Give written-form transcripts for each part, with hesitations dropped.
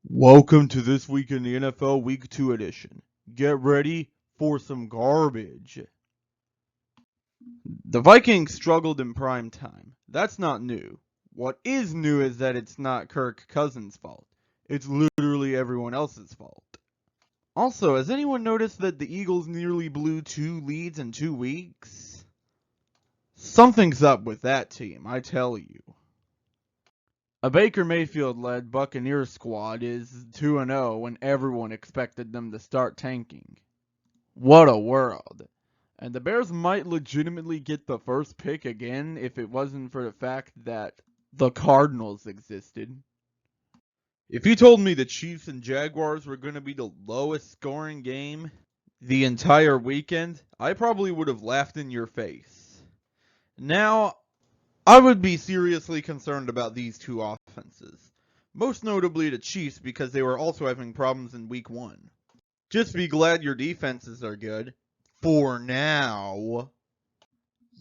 Welcome to This Week in the NFL Week 2 edition. Get ready for some garbage. The Vikings struggled in prime time. That's not new. What is new is that it's not Kirk Cousins' fault. It's literally everyone else's fault. Also, has anyone noticed that the Eagles nearly blew 2 leads in 2 weeks? Something's up with that team, I tell you. A Baker Mayfield-led Buccaneers squad is 2-0 when everyone expected them to start tanking. What a world. And the Bears might legitimately get the first pick again if it wasn't for the fact that the Cardinals existed. If you told me the Chiefs and Jaguars were going to be the lowest scoring game the entire weekend, I probably would have laughed in your face. Now, I would be seriously concerned about these two offenses. Most notably the Chiefs because they were also having problems in week 1. Just be glad your defenses are good. For now.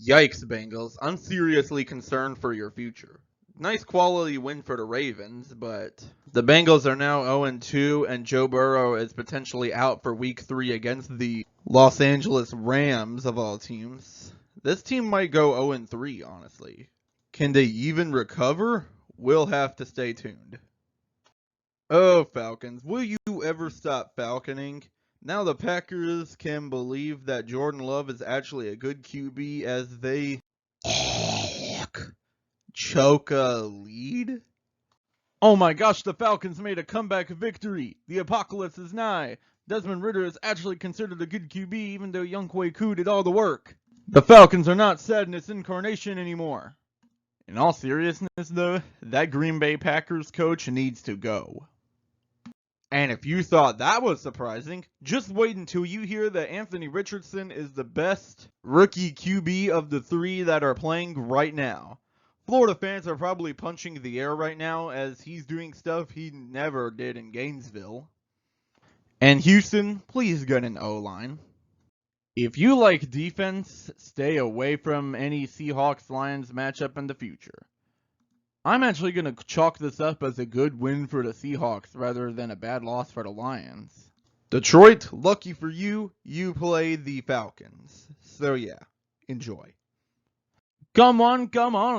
Yikes, Bengals. I'm seriously concerned for your future. Nice quality win for the Ravens, but the Bengals are now 0-2 and Joe Burrow is potentially out for week 3 against the Los Angeles Rams of all teams. This team might go 0-3, honestly. Can they even recover? We'll have to stay tuned. Oh, Falcons, will you ever stop falconing? Now the Packers can believe that Jordan Love is actually a good QB as they choke a lead? Oh my gosh, the Falcons made a comeback victory! The apocalypse is nigh! Desmond Ridder is actually considered a good QB even though Younghoe Koo did all the work. The Falcons are not sadness incarnation anymore. In all seriousness, though, that Green Bay Packers coach needs to go. And if you thought that was surprising, just wait until you hear that Anthony Richardson is the best rookie QB of the 3 that are playing right now. Florida fans are probably punching the air right now as he's doing stuff he never did in Gainesville. And Houston, please get an O-line. If you like defense, stay away from any Seahawks-Lions matchup in the future. I'm actually going to chalk this up as a good win for the Seahawks rather than a bad loss for the Lions. Detroit, lucky for you, you play the Falcons. So yeah, enjoy. Come on,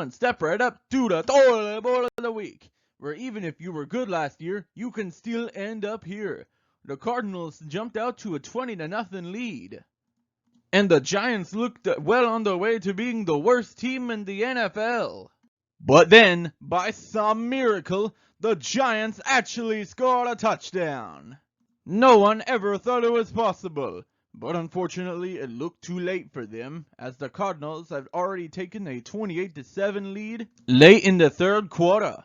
and step right up to the toilet bowl of the week. Where even if you were good last year, you can still end up here. The Cardinals jumped out to a 20-0 lead. And the Giants looked well on their way to being the worst team in the NFL. But then, by some miracle, the Giants actually scored a touchdown. No one ever thought it was possible, but unfortunately it looked too late for them, as the Cardinals had already taken a 28-7 lead late in the third quarter.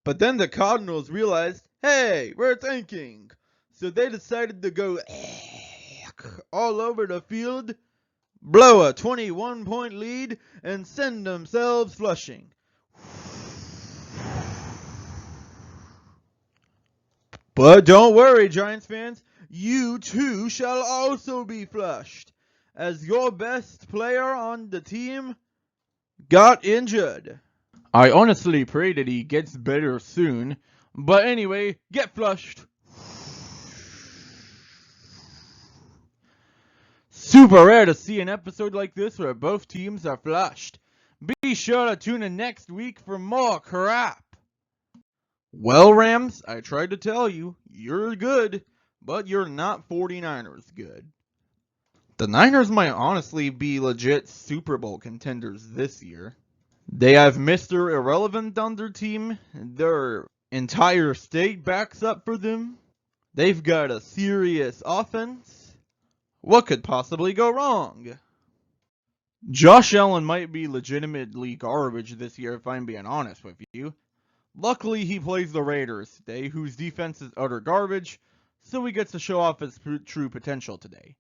But then the Cardinals realized, hey, we're tanking. So they decided to go all over the field, blow a 21-point lead, and send themselves flushing. But don't worry, Giants fans, you too shall also be flushed, as your best player on the team got injured. I honestly pray that he gets better soon, but anyway, get flushed. Super rare to see an episode like this where both teams are flushed. Be sure to tune in next week for more crap. Well, Rams, I tried to tell you, you're good, but you're not 49ers good. The Niners might honestly be legit Super Bowl contenders this year. They have Mr. Irrelevant on their team. Their entire state backs up for them. They've got a serious offense. What could possibly go wrong? Josh Allen might be legitimately garbage this year if I'm being honest with you. Luckily, he plays the Raiders today, whose defense is utter garbage, so he gets to show off his true potential today.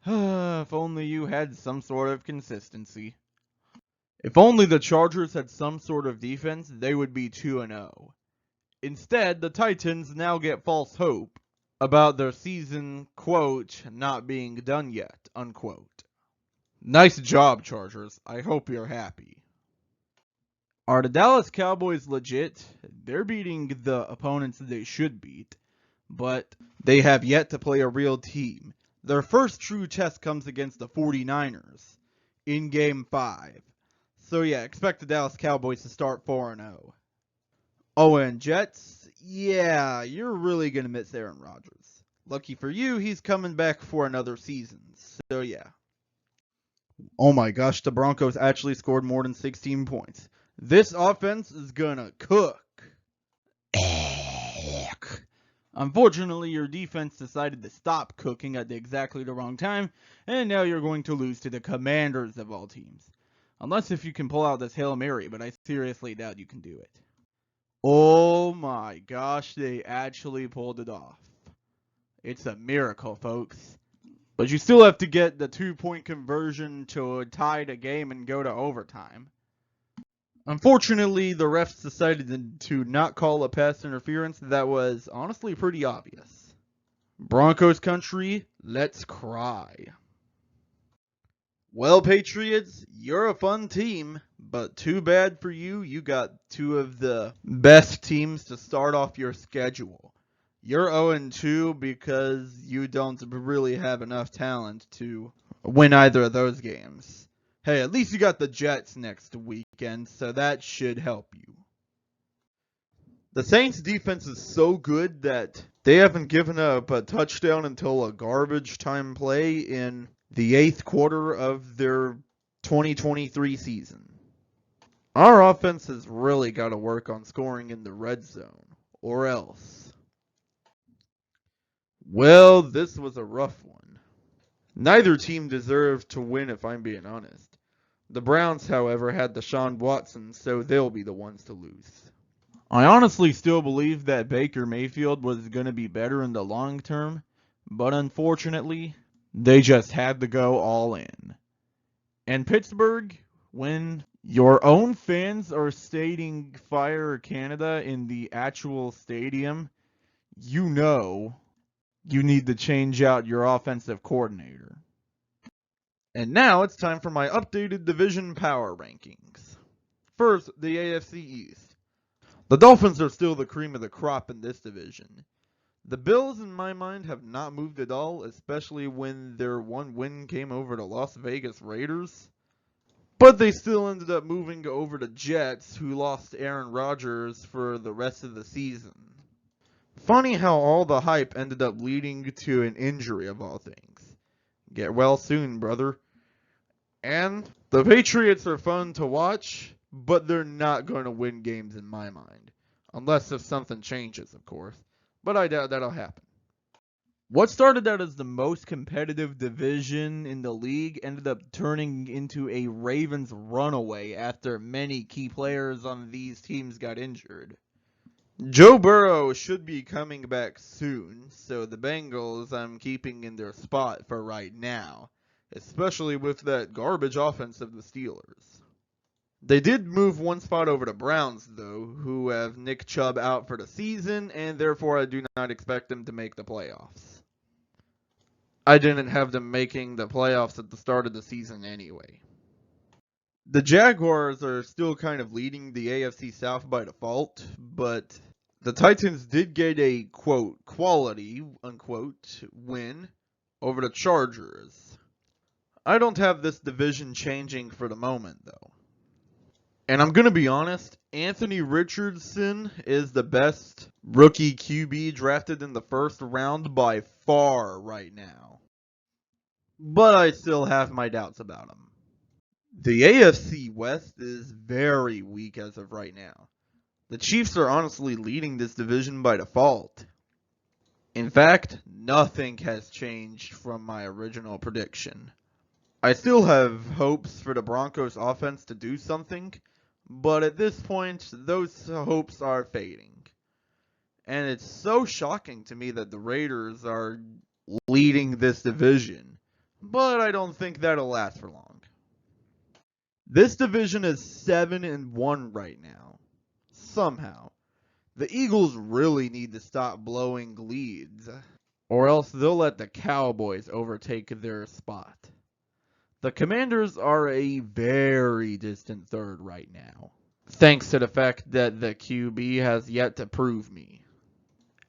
If only you had some sort of consistency. If only the Chargers had some sort of defense, they would be 2-0. Instead, the Titans now get false hope about their season, quote, not being done yet, unquote. Nice job, Chargers. I hope you're happy. Are the Dallas Cowboys legit? They're beating the opponents they should beat, but they have yet to play a real team. Their first true test comes against the 49ers in Game 5. So yeah, expect the Dallas Cowboys to start 4-0. Oh, and Jets? Yeah, you're really going to miss Aaron Rodgers. Lucky for you, he's coming back for another season. So yeah. Oh my gosh, the Broncos actually scored more than 16 points. This offense is gonna cook. Unfortunately, your defense decided to stop cooking at exactly the wrong time, and now you're going to lose to the Commanders of all teams. Unless if you can pull out this Hail Mary, but I seriously doubt you can do it. Oh my gosh, they actually pulled it off. It's a miracle, folks. But you still have to get the 2-point conversion to tie the game and go to overtime. Unfortunately, the refs decided to not call a pass interference that was honestly pretty obvious. Broncos country, let's cry. Well, Patriots, you're a fun team, but too bad for you, you got two of the best teams to start off your schedule. You're 0-2 because you don't really have enough talent to win either of those games. Hey, at least you got the Jets next weekend, so that should help you. The Saints defense is so good that they haven't given up a touchdown until a garbage time play in the 8th quarter of their 2023 season. Our offense has really got to work on scoring in the red zone, or else. Well, this was a rough one. Neither team deserved to win, if I'm being honest. The Browns, however, had Deshaun Watson, so they'll be the ones to lose. I honestly still believe that Baker Mayfield was going to be better in the long term, but unfortunately, they just had to go all in. And Pittsburgh, when your own fans are stating fire Canada in the actual stadium, you know you need to change out your offensive coordinator. And now it's time for my updated division power rankings. First, the AFC East. The Dolphins are still the cream of the crop in this division. The Bills, in my mind, have not moved at all, especially when their one win came over the Las Vegas Raiders. But they still ended up moving over to Jets, who lost Aaron Rodgers for the rest of the season. Funny how all the hype ended up leading to an injury of all things. Get well soon, brother. And the Patriots are fun to watch, but they're not going to win games in my mind. Unless if something changes, of course. But I doubt that'll happen. What started out as the most competitive division in the league ended up turning into a Ravens runaway after many key players on these teams got injured. Joe Burrow should be coming back soon, so the Bengals I'm keeping in their spot for right now, especially with that garbage offense of the Steelers. They did move one spot over to Browns, though, who have Nick Chubb out for the season, and therefore I do not expect them to make the playoffs. I didn't have them making the playoffs at the start of the season anyway. The Jaguars are still kind of leading the AFC South by default, but the Titans did get a, quote, quality, unquote, win over the Chargers. I don't have this division changing for the moment, though. And I'm going to be honest, Anthony Richardson is the best rookie QB drafted in the first round by far right now. But I still have my doubts about him. The AFC West is very weak as of right now. The Chiefs are honestly leading this division by default. In fact, nothing has changed from my original prediction. I still have hopes for the Broncos offense to do something, but at this point, those hopes are fading. And it's so shocking to me that the Raiders are leading this division, but I don't think that'll last for long. This division is 7-1 right now. Somehow. The Eagles really need to stop blowing leads, or else they'll let the Cowboys overtake their spot. The Commanders are a very distant third right now. thanks to the fact that the QB has yet to prove me.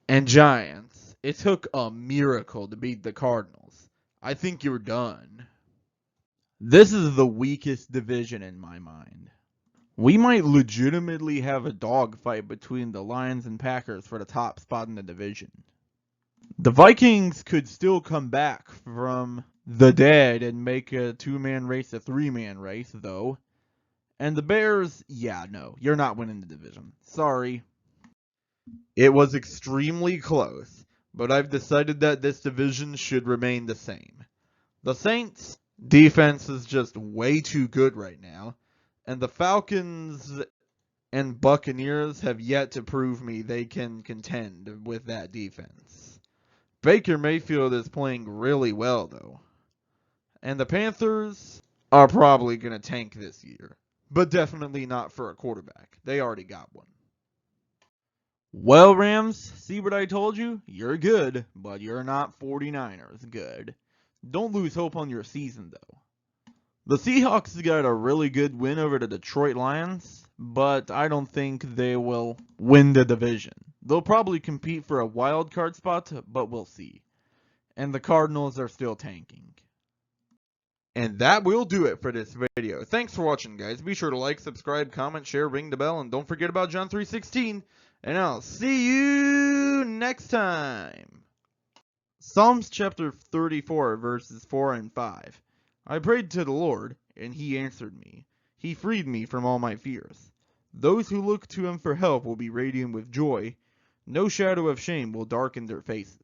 And Giants, it took a miracle to beat the Cardinals. I think you're done. This is the weakest division in my mind. We might legitimately have a dogfight between the Lions and Packers for the top spot in the division. The Vikings could still come back from the dead and make a two-man race a three-man race, though. And the Bears, yeah, no, you're not winning the division. Sorry. It was extremely close, but I've decided that this division should remain the same. The Saints' defense is just way too good right now, and the Falcons and Buccaneers have yet to prove me they can contend with that defense. Baker Mayfield is playing really well, though. And the Panthers are probably going to tank this year, but definitely not for a quarterback. They already got one. Well, Rams, see what I told you? You're good, but you're not 49ers good. Don't lose hope on your season, though. The Seahawks got a really good win over the Detroit Lions, but I don't think they will win the division. They'll probably compete for a wild card spot, but we'll see. And the Cardinals are still tanking. And that will do it for this video. Thanks for watching, guys. Be sure to like, subscribe, comment, share, ring the bell, and don't forget about John 3:16. And I'll see you next time. Psalms chapter 34, verses 4 and 5. I prayed to the Lord, and he answered me. He freed me from all my fears. Those who look to him for help will be radiant with joy. No shadow of shame will darken their faces.